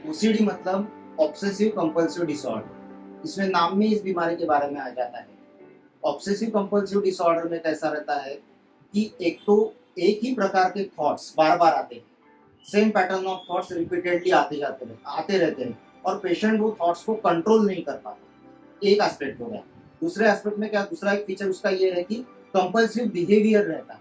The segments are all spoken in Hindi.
ओसीडी मतलब ऑब्सेसिव कंपल्सिव डिसऑर्डर। इसमें नाम में इस बीमारी के बारे में आ जाता है। ऑब्सेसिव कंपल्सिव डिसऑर्डर में कैसा रहता है कि एक तो एक ही प्रकार के थॉट्स बार बार आते हैं, same pattern of thoughts repeatedly आते रहते हैं और पेशेंट वो थॉट्स को कंट्रोल नहीं कर पाता। एक एस्पेक्ट हो गया। दूसरे एस्पेक्ट में क्या, दूसरा एक फीचर उसका ये है कि कंपल्सिव बिहेवियर रहता है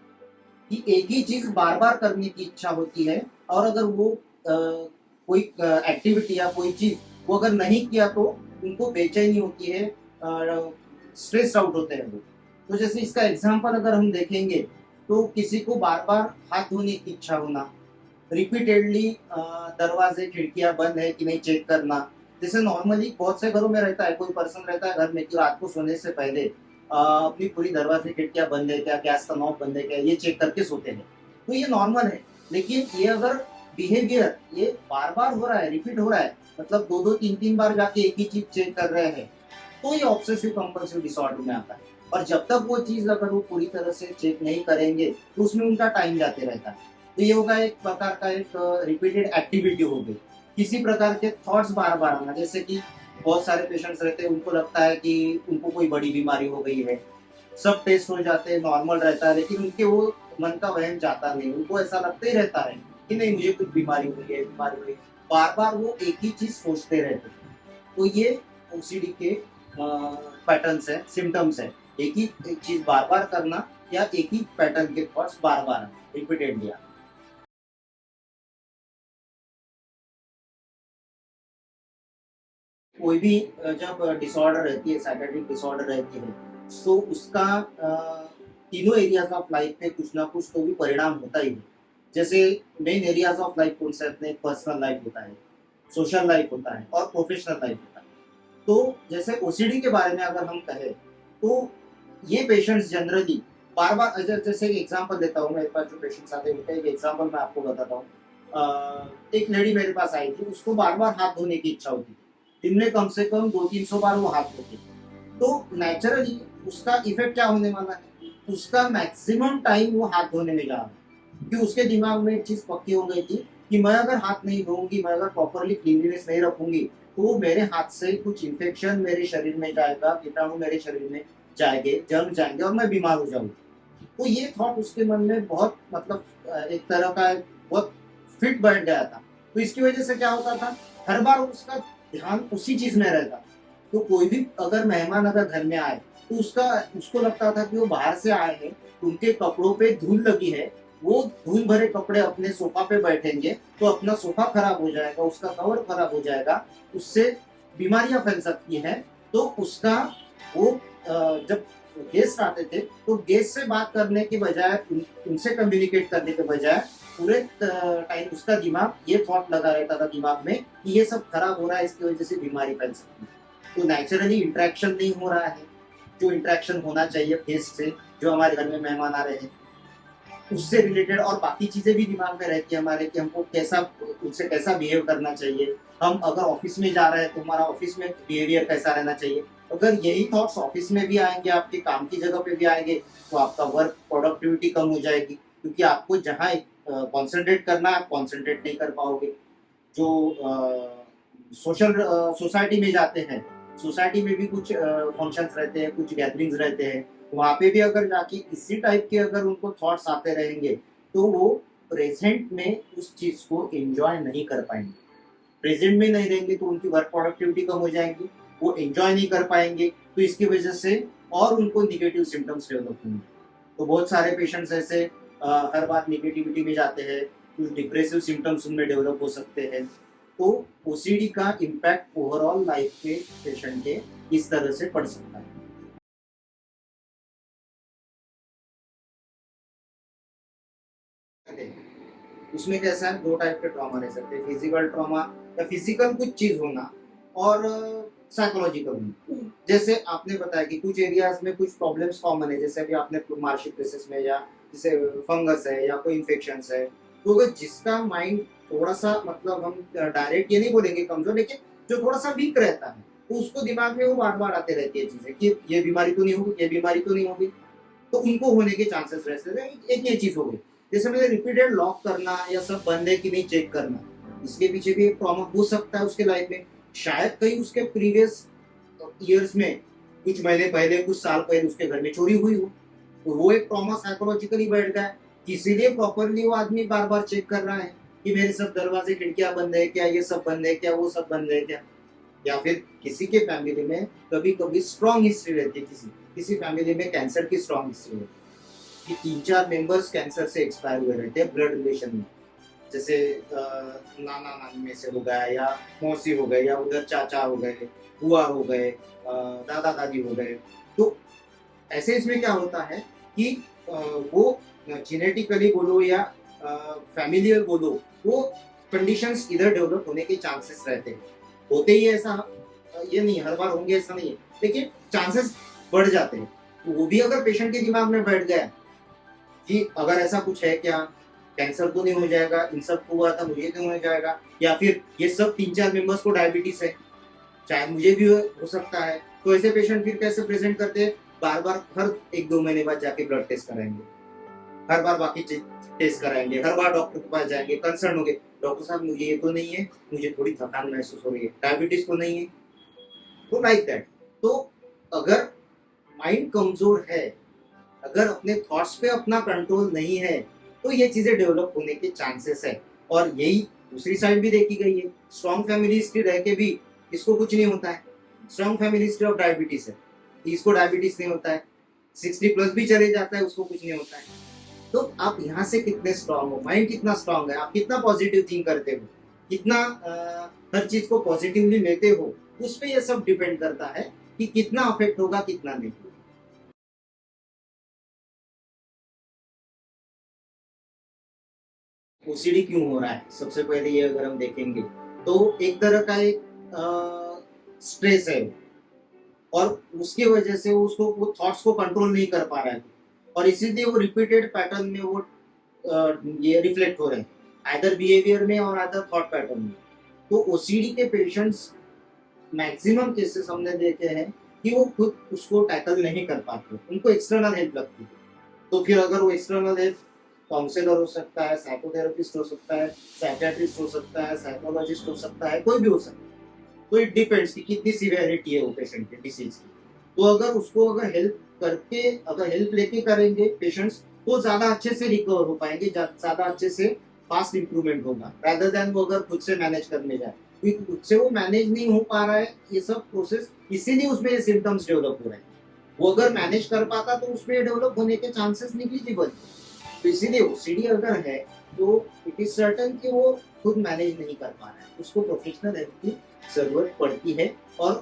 कि एक ही चीज बार बार करने की इच्छा होती है और अगर वो कोई एक्टिविटी या कोई चीज वो अगर नहीं किया तो उनको बेचैनी होती है, स्ट्रेस आउट होते हैं लोग। तो जैसे इसका एग्जांपल अगर हम देखेंगे तो किसी को बार बार हाथ धोने की इच्छा होना, रिपीटेडली दरवाजे खिड़कियां बंद है कि नहीं चेक करना। जैसे नॉर्मली बहुत से घरों में रहता है, कोई पर्सन रहता है घर में कि रात को सोने से पहले अपनी पूरी दरवाजे खिड़कियां बंद है क्या, गैस का नॉब बंद है क्या, ये चेक करके सोते हैं। तो ये नॉर्मल है। लेकिन ये अगर बिहेवियर ये बार बार हो रहा है, रिपीट हो रहा है, मतलब दो दो तीन तीन बार जाके एक ही चीज चेक कर रहे हैं, तो ये ऑब्सेसिव कंपल्सिव डिसऑर्डर में आता है। और जब तक वो चीज अगर वो पूरी तरह से चेक नहीं करेंगे तो उसमें उनका टाइम जाते रहता है। तो ये होगा एक प्रकार का एक रिपीटेड एक्टिविटी हो गई। किसी प्रकार के थॉट्स बार बार आना, जैसे कि बहुत सारे पेशेंट्स रहते हैं, उनको लगता है कि उनको कोई बड़ी बीमारी हो गई है, सब टेस्ट हो जाते हैं, नॉर्मल रहता है, लेकिन उनके वो मन का वहम जाता नहीं, उनको ऐसा लगता ही रहता है कि नहीं मुझे कुछ बीमारी हुई है, बीमारी हुई। बार बार वो एक ही चीज सोचते रहते हैं। तो ये ओसीडी के पैटर्न्स है, सिम्टम्स है। एक ही एक चीज बार बार करना या एक ही पैटर्न के थॉट्स बार बार रिपीटेडली आना। कोई भी जब डिसऑर्डर रहती है, साइकेट्रिक डिसऑर्डर रहती है, तो उसका तीनों एरियाज ऑफ लाइफ पे कुछ ना कुछ तो भी परिणाम होता ही है। जैसे मेन एरियाज ऑफ लाइफ कौन से अपने, पर्सनल लाइफ होता है, सोशल लाइफ होता है और प्रोफेशनल लाइफ होता है। तो जैसे ओसीडी के बारे में अगर हम कहें तो ये पेशेंट्स जनरली बार बार, अगर जैसे एक एग्जांपल देता हूँ, मेरे पास जो पेशेंट्स आते हैं उनका एक एग्जांपल मैं आपको बताता हूँ। एक लेडी मेरे पास आई थी, उसको बार बार हाथ धोने की इच्छा होती थी, दिन में कम से कम 200-300 बार वो हाथ धोती थी। तो नेचुरली उसका इफेक्ट क्या होने वाला है, उसका मैक्सिमम टाइम वो हाथ धोने में जा रहा है, कि उसके दिमाग में एक चीज पक्की हो गई थी कि मैं अगर हाथ नहीं धोऊंगी, मैं अगर प्रॉपरली क्लीनलीनेस नहीं रखूंगी तो मेरे हाथ से कुछ इन्फेक्शन मेरे शरीर में जाएगा, कीटाणु मेरे शरीर में जाएंगे, जम जाएंगे और मैं बीमार हो जाऊंगी। तो ये थॉट उसके मन में बहुत, मतलब एक तरह का बहुत फिट बैठ गया था। तो इसकी वजह से क्या होता था, हर बार उसका ध्यान उसी चीज में रहता। तो कोई भी अगर मेहमान अगर घर में आए तो उसको लगता था कि वो बाहर से आए हैं, उनके कपड़ों पे धूल लगी है, वो धूल भरे कपड़े अपने सोफा पे बैठेंगे तो अपना सोफा खराब हो जाएगा, उसका कवर खराब हो जाएगा, उससे बीमारियां फैल सकती हैं। तो उसका वो जब गेस्ट आते थे तो गेस्ट से बात करने के बजाय, उनसे कम्युनिकेट करने के बजाय पूरे टाइम उसका दिमाग ये थॉट लगा रहता था दिमाग में कि ये सब खराब हो रहा है, इसकी वजह से बीमारी फैल सकती है। तो नेचुरली इंटरेक्शन नहीं हो रहा है, जो इंटरेक्शन होना चाहिए गेस्ट से, जो हमारे घर में मेहमान आ रहे हैं उससे रिलेटेड, और बाकी चीजें भी दिमाग में रहती है हमारे कि हमको कैसा, उनसे कैसा बिहेव करना चाहिए। हम अगर ऑफिस में जा रहे हैं तो हमारा ऑफिस में बिहेवियर कैसा रहना चाहिए। अगर यही थॉट्स ऑफिस में भी आएंगे, आपके काम की जगह पे भी आएंगे, तो आपका वर्क प्रोडक्टिविटी कम हो जाएगी, क्योंकि आपको जहाँ कॉन्सेंट्रेट करना है आप कॉन्सेंट्रेट नहीं कर पाओगे। जो सोशल सोसाइटी में जाते हैं, सोसाइटी में भी कुछ फंक्शंस रहते हैं, कुछ गैदरिंग्स रहते हैं, वहाँ पे भी अगर जाके इसी टाइप के अगर उनको थॉट्स आते रहेंगे तो वो प्रेजेंट में उस चीज को एंजॉय नहीं कर पाएंगे। प्रेजेंट में नहीं रहेंगे तो उनकी वर्क प्रोडक्टिविटी कम हो जाएगी, वो एंजॉय नहीं कर पाएंगे, तो इसकी वजह से और उनको निगेटिव सिम्टम्स डेवलप होंगे। तो बहुत सारे पेशेंट्स ऐसे हर बार निगेटिविटी में जाते हैं, कुछ डिप्रेसिव सिम्टम्स उनमें डेवलप हो सकते हैं। तो ओसीडी का इम्पैक्ट ओवरऑल लाइफ के पेशेंट के इस तरह से पड़ सकता है। उसमें कैसा है, दो टाइप के ट्रॉमा रह सकते हैं, फिजिकल ट्रॉमा या फिजिकल कुछ चीज होना, और साइकोलॉजिकल होना। जैसे आपने बताया कि कुछ एरियाज में कुछ प्रॉब्लम्स कॉमन है, जैसे अभी आपने मार्शिप्रेसिस में, या जैसे फंगस है या कोई इन्फेक्शन है, तो अगर जिसका माइंड थोड़ा सा, मतलब हम डायरेक्ट ये नहीं बोलेंगे कमजोर, लेकिन जो थोड़ा सा वीक रहता है, तो उसको दिमाग में वो बार बार आते रहती है चीजें कि ये बीमारी तो नहीं होगी, ये बीमारी तो नहीं होगी, तो उनको होने के चांसेस रहते हैं। एक ये चीज हो गई। जैसे मैंने रिपीटेड लॉक करना या सब बंद है कि नहीं चेक करना, इसके पीछे भी एक ट्रॉमा हो सकता है उसके लाइफ में। शायद कहीं उसके प्रीवियस ईयर्स में कुछ महीने पहले, कुछ साल पहले उसके घर में चोरी हुई हो, तो वो एक ट्रॉमा साइकोलॉजिकली बैठ गया है। इसीलिए प्रॉपरली वो आदमी बार बार चेक कर रहा है कि मेरे सब दरवाजे खिड़कियां बंद है क्या, ये सब बंद है क्या, वो सब बंद है क्या। या फिर किसी के फैमिली में कभी कभी स्ट्रॉन्ग हिस्ट्री रहती है, किसी किसी फैमिली में कैंसर की स्ट्रॉन्ग हिस्ट्री रहती है कि 3-4 मेंबर्स कैंसर से एक्सपायर हुए रहते हैं ब्लड रिलेशन में। जैसे नाना नानी में से हो गया, या मौसी हो गए, या उधर चाचा हो गए, बुआ हो गए, दादा दादी हो गए। तो ऐसे इसमें क्या होता है कि वो जेनेटिकली बोलो या फैमिलियल बोलो, वो कंडीशंस इधर डेवलप होने के चांसेस रहते हैं। होते ही ऐसा ये नहीं हर बार होंगे ऐसा नहीं है, लेकिन चांसेस बढ़ जाते हैं। तो वो भी अगर पेशेंट के दिमाग में बैठ गया कि अगर ऐसा कुछ है क्या, कैंसर तो नहीं हो जाएगा, इन सब को हुआ था मुझे तो नहीं हो जाएगा, या फिर ये सब 3-4 मेंबर्स को डायबिटीज है, शायद मुझे भी हो सकता है। तो ऐसे पेशेंट फिर कैसे प्रेजेंट करते हैं, बार बार हर 1-2 महीने बाद जाके ब्लड टेस्ट कराएंगे, हर बार बाकी टेस्ट कराएंगे, हर बार डॉक्टर के पास जाएंगे, कंसर्न होंगे, डॉक्टर साहब मुझे ये तो नहीं है, मुझे थोड़ी थकान महसूस हो रही है, डायबिटीज तो नहीं है। तो लाइक दैट। तो अगर माइंड कमजोर है, अगर अपने थॉट्स पे अपना कंट्रोल नहीं है, तो ये चीजें डेवलप होने के चांसेस है। और यही दूसरी साइड भी देखी गई है, स्ट्रॉन्ग फैमिली हिस्ट्री रह के भी इसको कुछ नहीं होता है। Strong family history of diabetes है, इसको डायबिटीज नहीं होता है, 60+ भी चले जाता है उसको कुछ नहीं होता है। तो आप यहाँ से कितने स्ट्रॉन्ग हो, माइंड कितना स्ट्रॉन्ग है, आप कितना पॉजिटिव थिंक करते हो, कितना हर चीज को पॉजिटिवली लेते हो, उस पर यह सब डिपेंड करता है कि कितना अफेक्ट होगा कितना नहीं। ओसीडी क्यों हो रहा है, सबसे पहले ये अगर हम देखेंगे तो एक तरह का एक स्ट्रेस है, और उसकी वजह से वो थॉट्स को कंट्रोल नहीं कर पा रहा है, और इसीलिए वो रिपीटेड पैटर्न में वो ये रिफ्लेक्ट हो रहे हैं, आइदर बिहेवियर में और आइदर थॉट पैटर्न में। तो ओसीडी के पेशेंट्स मैक्सिमम केसेस हमने देखे हैं कि वो खुद उसको टैकल नहीं कर पाते, उनको एक्सटर्नल हेल्प लगती है। तो फिर अगर वो एक्सटर्नल हेल्प काउंसलर हो सकता है, साइकोथेरेपिस्ट हो सकता है, साइकियाट्रिस्ट हो सकता है, साइकोलॉजिस्ट हो सकता है, कोई भी हो सकता है। तो इट डिपेंड्स कि कितनी सीवियरिटी है वो पेशेंट के डिसीज की। तो अगर उसको अगर हेल्प करके, अगर हेल्प लेके करेंगे पेशेंट्स, तो ज्यादा अच्छे से रिकवर हो पाएंगे, ज्यादा अच्छे से फास्ट इंप्रूवमेंट होगा, रादर देन वो अगर खुद से मैनेज करने जाए, क्योंकि खुद से वो मैनेज नहीं हो पा रहा है ये सब प्रोसेस, इसीलिए उसमें ये सिम्टम्स डेवलप हो रहे हैं। वो अगर मैनेज कर पाता तो उसमें डेवलप होने के चांसेस निगलिजिबल। तो इसीलिए ओसीडी अगर है तो इट इज सर्टन कि वो खुद मैनेज नहीं कर पा रहा है, उसको प्रोफेशनल हेल्प की जरूरत पड़ती है। और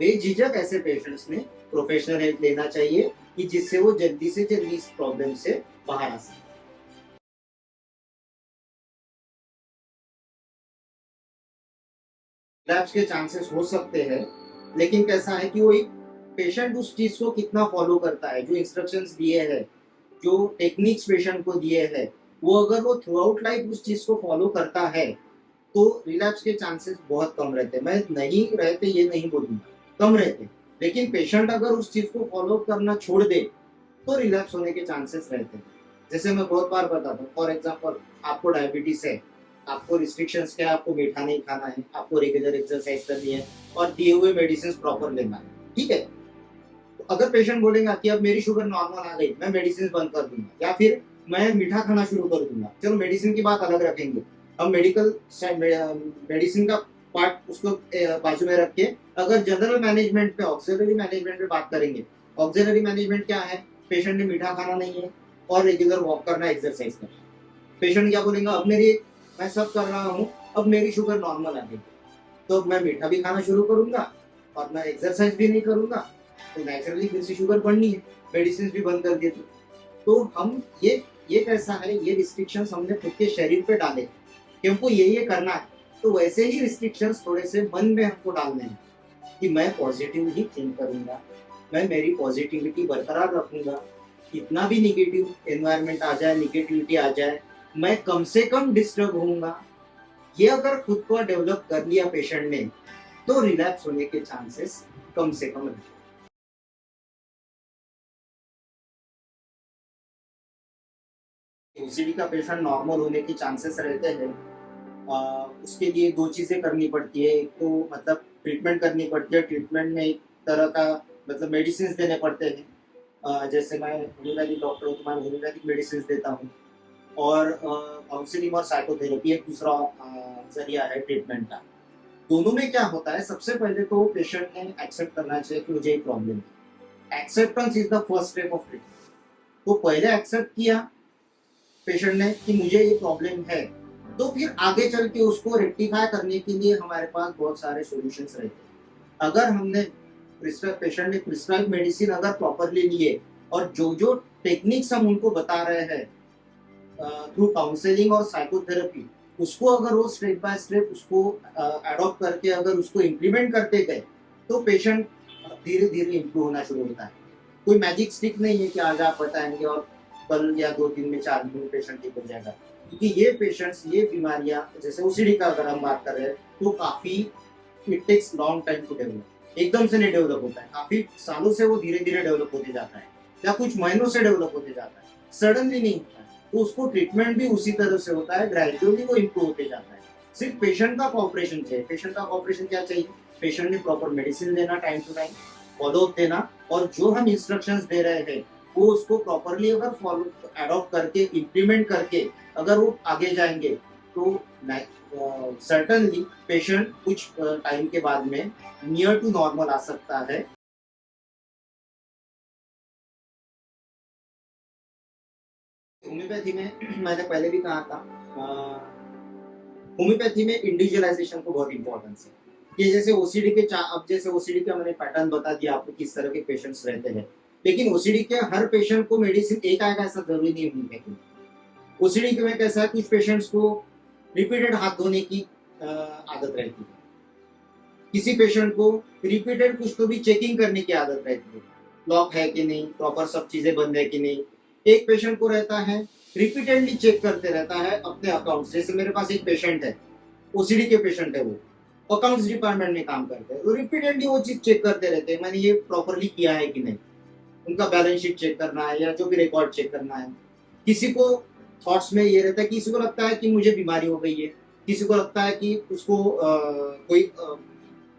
बेझिझक ऐसे पेशेंट्स में प्रोफेशनल हेल्प लेना चाहिए कि जिससे वो जल्दी से जल्दी इस प्रॉब्लम से बाहर आ सके। रिलैप्स के चांसेस हो सकते हैं, लेकिन कैसा है कि वो एक पेशेंट उस चीज को कितना फॉलो करता है, जो इंस्ट्रक्शंस दिए हैं, जो टेक्निक्स पेशेंट को दिए हैं, वो अगर वो थ्रू आउट लाइफ उस चीज को फॉलो करता है, तो रिलैप्स के चांसेस बहुत कम रहते हैं। मैं नहीं रहते ये नहीं बोलूंगा, कम रहते हैं। लेकिन पेशेंट अगर उस चीज को फॉलो करना छोड़ दे तो रिलैप्स होने के चांसेस रहते हैं। जैसे मैं बहुत बार बताता हूँ, फॉर एग्जाम्पल आपको डायबिटीज है, आपको रिस्ट्रिक्शंस क्या है, आपको मीठा नहीं खाना है, आपको रेगुलर एक्सरसाइज करनी है, और दिए हुए मेडिसिन प्रॉपर लेना है, ठीक है। तो अगर पेशेंट बोलेगा कि अब मेरी शुगर नॉर्मल आ गई, मैं मेडिसिन बंद कर दूंगा, या फिर मैं मीठा खाना शुरू कर दूंगा, चलो मेडिसिन की बात अलग रखेंगे, हम मेडिसिन का पार्ट उसको बाजू में रख के अगर जनरल मैनेजमेंट पे, ऑक्सिलरी मैनेजमेंट पे बात करेंगे। ऑक्सिलरी मैनेजमेंट क्या है, पेशेंट ने मीठा खाना नहीं है और रेगुलर वॉक करना, एक्सरसाइज करना। पेशेंट क्या बोलेगा, अब मेरी, मैं सब कर रहा हूँ, अब मेरी शुगर नॉर्मल आ गई, तो मैं मीठा भी खाना शुरू करूंगा और मैं एक्सरसाइज भी नहीं करूंगा, तो नेचुरली फिर से शुगर बढ़नी है, मेडिसिन भी बंद कर दिए। तो हम ये कैसा है, ये रिस्ट्रिक्शंस हमने खुद के शरीर पे डाले कि हमको ये करना है। तो वैसे ही रिस्ट्रिक्शंस थोड़े से मन में हमको डालने हैं कि मैं पॉजिटिव ही थिंक करूंगा, मैं मेरी पॉजिटिविटी बरकरार रखूंगा, कितना भी निगेटिव एनवायरनमेंट आ जाए, निगेटिविटी आ जाए, मैं कम से कम डिस्टर्ब होऊंगा। ये अगर खुद को डेवलप कर लिया पेशेंट ने, तो रिलैप्स होने के चांसेस कम से कम रहते हैं। ओसीडी का पेशेंट नॉर्मल होने के चांसेस रहते हैं उसके लिए दो चीज़ें करनी पड़ती है। एक तो मतलब ट्रीटमेंट करनी पड़ती है, ट्रीटमेंट में एक तरह का मतलब मेडिसिन देने पड़ते हैं। जैसे मैं होम्योपैथिक डॉक्टर हूँ तो मैं होम्योपैथिक मेडिसिन देता हूँ। और काउंसलिंग और साइकोथेरेपी एक दूसरा जरिया है ट्रीटमेंट का। दोनों में क्या होता है, सबसे पहले तो पेशेंट ने एक्सेप्ट करना चाहिए कि मुझे ये प्रॉब्लम है। Acceptance is the first step of treatment. तो पहले एक्सेप्ट किया पेशेंट ने कि मुझे ये प्रॉब्लम है, तो फिर आगे चल के उसको रेक्टिफाई करने के लिए हमारे पास बहुत सारे सॉल्यूशंस रहते हैं। अगर हमने पेशेंट ने प्रिस्क्राइब मेडिसिन अगर प्रॉपरली लिए और जो जो टेक्निक्स हम उनको बता रहे हैं थ्रू काउंसलिंग और साइकोथेरेपी, उसको अगर वो स्टेप बाय स्टेप उसको अडॉप्ट करके अगर उसको इम्प्लीमेंट करते गए तो पेशेंट धीरे धीरे इम्प्रूव होना शुरू होता है। कोई मैजिक स्टिक नहीं है कि आज आप बताएंगे और कल या 2 दिन में 4 दिन में पेशेंट ठीक हो जाएगा। क्योंकि ये पेशेंट्स, ये बीमारियां जैसे ओसीडी का अगर हम बात कर रहे हैं तो काफी it takes long time to develop. एकदम से नहीं डेवलप होता है, काफी सालों से वो धीरे धीरे डेवलप होते जाता है या कुछ महीनों से डेवलप होते जाता है, सडनली नहीं होता है। तो उसको ट्रीटमेंट भी उसी तरह से होता है, ग्रेजुअली वो इम्प्रूव होते जाता है। सिर्फ पेशेंट का कॉपरेशन चाहिए। पेशेंट का कॉपरेशन क्या चाहिए? पेशेंट ने प्रॉपर मेडिसिन लेना, time to time follow up देना, और जो हम इंस्ट्रक्शंस दे रहे हैं वो उसको प्रॉपरली अगर फॉलो अडॉप्ट करके इम्प्लीमेंट करके अगर वो आगे जाएंगे तो सर्टनली पेशेंट कुछ टाइम के बाद में नियर टू नॉर्मल आ सकता है। होम्योपैथी में मैंने पहले भी कहा था, होम्योपैथी में इंडिविजुअलाइजेशन को बहुत इंपॉर्टेंस है। ये जैसे ओसीडी के अब जैसे ओसीडी का मैंने पैटर्न बता दिया आपको किस तरह के पेशेंट्स रहते हैं, लेकिन ओसीडी के हर पेशेंट को मेडिसिन एक आएगा ऐसा जरूरी नहीं होगी। ओसीडी में कैसा है, कुछ पेशेंट्स को रिपीटेड हाथ धोने की आदत रहती है, किसी पेशेंट को रिपीटेड कुछ तो भी चेकिंग करने की आदत रहती है, लॉक है कि नहीं, प्रॉपर सब चीजें बंद है कि नहीं। एक पेशेंट को रहता है रिपीटेडली चेक करते रहता है अपने अकाउंट। जैसे मेरे पास एक पेशेंट है, ओसीडी के पेशेंट है, वो अकाउंट्स डिपार्टमेंट में काम करते हैं, तो रिपीटेडली वो चीज चेक करते रहते हैं, मैंने ये प्रॉपरली किया है कि नहीं। उनका बैलेंस शीट चेक करना है या जो भी रिकॉर्ड चेक करना है। किसी को थॉट्स में ये रहता है, किसी को लगता है कि मुझे बीमारी हो गई है, किसी को लगता है कि उसको कोई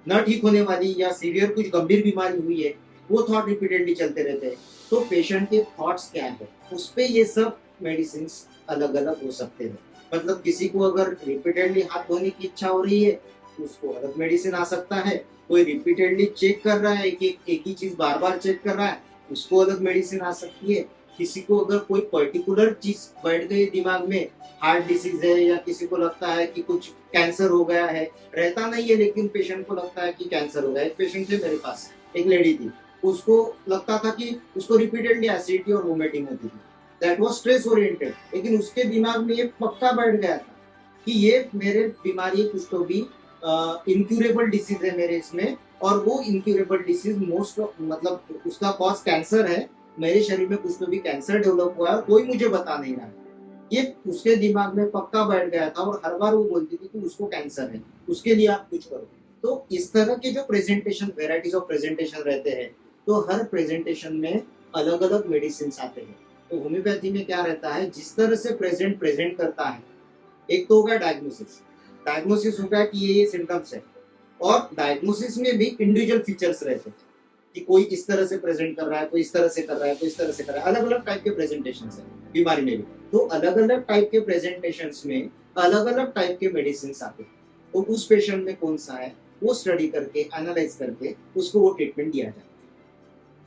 न ठीक होने वाली या सीवियर कुछ गंभीर बीमारी हुई है, वो थॉट रिपीटेडली चलते रहते हैं। तो पेशेंट के थॉट्स क्या है उस पे ये सब मेडिसिन अलग अलग हो सकते हैं। मतलब किसी को अगर रिपीटेडली हाथ धोने की इच्छा हो रही है तो उसको अलग मेडिसिन आ सकता है। कोई रिपीटेडली चेक कर रहा है, एक ही चीज बार बार चेक कर रहा है, उसको अलग मेडिसिन आ सकती है। किसी को अगर कोई पर्टिकुलर चीज बैठ गई दिमाग में, हार्ट डिसीज है या किसी को लगता है कि कुछ कैंसर हो गया है, रहता नहीं है लेकिन पेशेंट को लगता है कि कैंसर हो गया। एक पेशेंट थे मेरे पास, एक लेडी थी, उसको लगता था कि उसको रिपीटेडली एसिडिटी और वोमिटिंग होती थी, दैट वाज स्ट्रेस ओरिएंटेड, लेकिन उसके दिमाग में ये पक्का बैठ गया था कि ये मेरे बीमारी कुछ तो भी इनक्यूरेबल डिसीज है मेरे इसमें, और वो इनक्यूरेबल डिसीज मोस्ट मतलब उसका कॉज कैंसर है, मेरे शरीर में कुछ तो भी कैंसर डेवलप हुआ है, कोई मुझे बता नहीं रहा। ये उसके दिमाग में पक्का बैठ गया था और हर बार वो बोलती थी कि उसको कैंसर है, उसके लिए आप कुछ करो। तो इस तरह के जो प्रेजेंटेशन, वेराइटीज ऑफ प्रेजेंटेशन रहते हैं, तो हर प्रेजेंटेशन में अलग अलग मेडिसिन आते हैं। तो होम्योपैथी में क्या रहता है, जिस तरह से प्रेजेंट करता है, एक तो हो गया डायग्नोसिस, डायग्नोसिस होगा कि ये सिम्टम्स है, और डायग्नोसिस में भी इंडिविजुअल फीचर्स रहते हैं कि कोई इस तरह से प्रेजेंट कर रहा है, कोई इस तरह से कर रहा है, कोई इस तरह से कर रहा है, अलग अलग टाइप के प्रेजेंटेशन है बीमारी में भी। तो अलग अलग टाइप के प्रेजेंटेशन में अलग अलग टाइप के मेडिसिन आते हैं, तो उस पेशेंट में कौन सा है वो स्टडी करके एनालाइज करके उसको वो ट्रीटमेंट दिया जाए।